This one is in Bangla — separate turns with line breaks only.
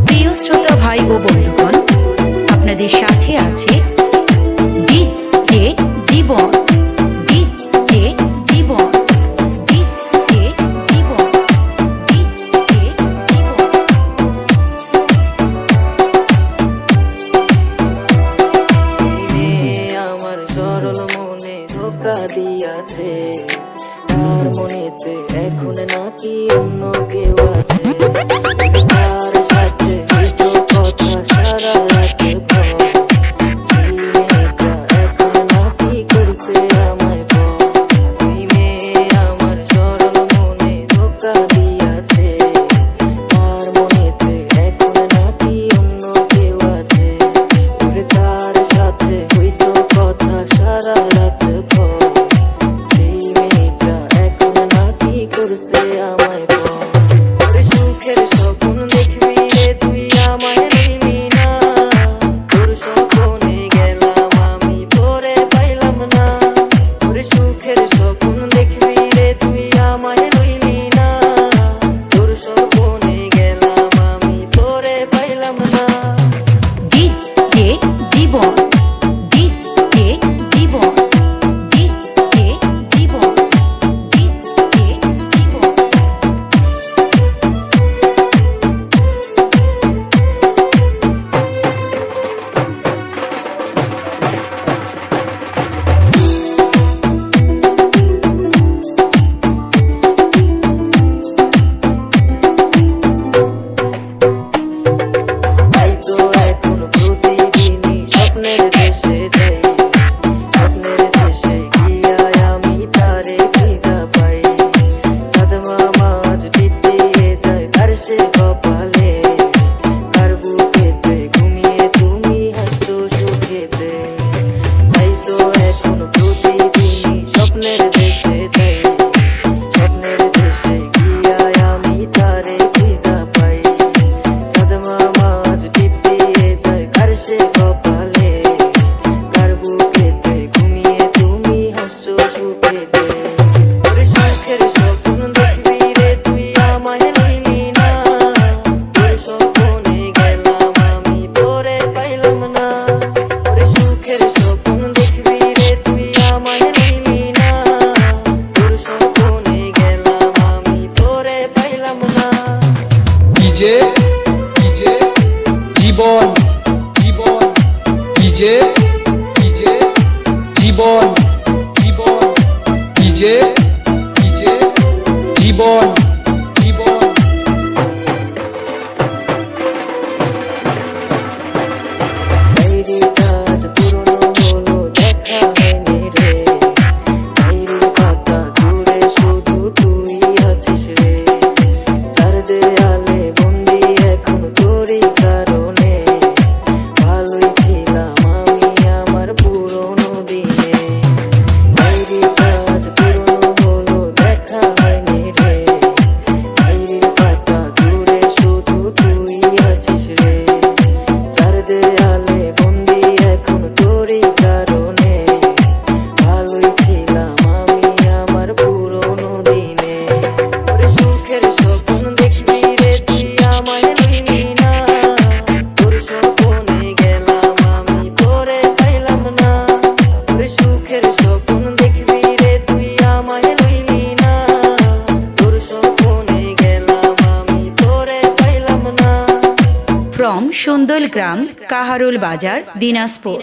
প্রিয় শ্রোতা ভাই ও বন্ধুগণ, আপনাদের সাথে আছে গীত যে জীবন। গীত যে জীবন। গীত যে জীবন। গীত যে জীবন।
আমার সরল মনে ধোকা দিয়াছে, তার মনেতে এখন নাকি অন্য কেউ আছে। তার সাথে হয়তো কথা সারা রাত ভর, সেই মেয়েটা এখন নাকি করছে আমায় ভয়। এই মেয়ে আমার সরল মনে ধোকা দিয়াছে, তার মনেতে এখন নাকি অন্য কেউ আছে। তার সাথে হয়তো কথা সারা রাত ভর, সেই মেয়েটা এখন নাকি করছে আমায় ভয়। সুখের স্বপ্ন দেখবি রে তুই আমায় নিবি না, তোর স্বপ্নে গেলাম আমি তোরে পাইলাম না। তোর সুখের স্বপ্ন দেখবি রে তুই আমায় নিবি না, তোর স্বপ্নে গেলাম আমি তোরে পাইলাম না।
গীত যে জীবন। গীত যে জীবন। গীত যে জীবন। গীত যে জীবন।
তাই তো এখন প্রতিদিনই স্বপ্নের দেশে যাই, স্বপ্নের দেশে গিয়া আমি তারে খুঁজা পাই। চাঁদ মামা আজ দিতে যায় তার সে কপালে, তার বুকেতে ঘুমিয়ে তুমি হাসো সুখেতে। তাই তো এখন প্রতিদিনই স্বপ্নের দেশে যাই, স্বপ্নের দেশে গিয়া আমি তারে খুঁজা পাই। চাঁদ মামা আজ দিতে যায় কার সে কপালে, কার বুকেতে ঘুমিয়ে তুমি হাসো সুখেতে। তোর সুখের স্বপ্ন দেখবি রে তুই আমায় নিবি না, তোর স্বপ্নে গেলাম আমি তোরে পাইলাম না। তোর সুখের স্বপ্ন দেখবি রে তুই আমায় নিবি না, তোর স্বপ্নে গেলাম আমি তোরে পাইলাম না।
ডিজে ডিজে জীবন জীবন ডিজে ডিজে জীবন জীবন ডিজে ডিজে জীবন জীবন।
ডায়েরি কাজ পুরনো হলো দেখা হয়নি রে, ডায়েরির পাতা জুড়ে শুধু তুই আছিস রে। চার দেয়ালে বন্দি এখন তোরই কারণে, ভালোই ছিলাম আমি আমার পুরনো দিনে। ডায়েরি কাজ পুরনো হলো দেখা হয়নি রে, ডায়েরির পাতা জুড়ে শুধু তুই আছিস রে। চার দেয়ালে বন্দি এখন তোরই কারণে, ভালোই ছিলাম আমি আমার পুরনো দিনে। তোর সুখের স্বপ্ন দেখবি রে তুই আমায় নিবি না, তোর স্বপ্নে গেলাম আমি তোরে পাইলাম না। তোর সুখের স্বপ্ন দেখবি রে তুই আমায় নিবি না, তোর স্বপ্নে গেলাম আমি তোরে পাইলাম না।
ফ্রম সুন্দরগ্রাম, কাহারুল বাজার, দিনাজপুর।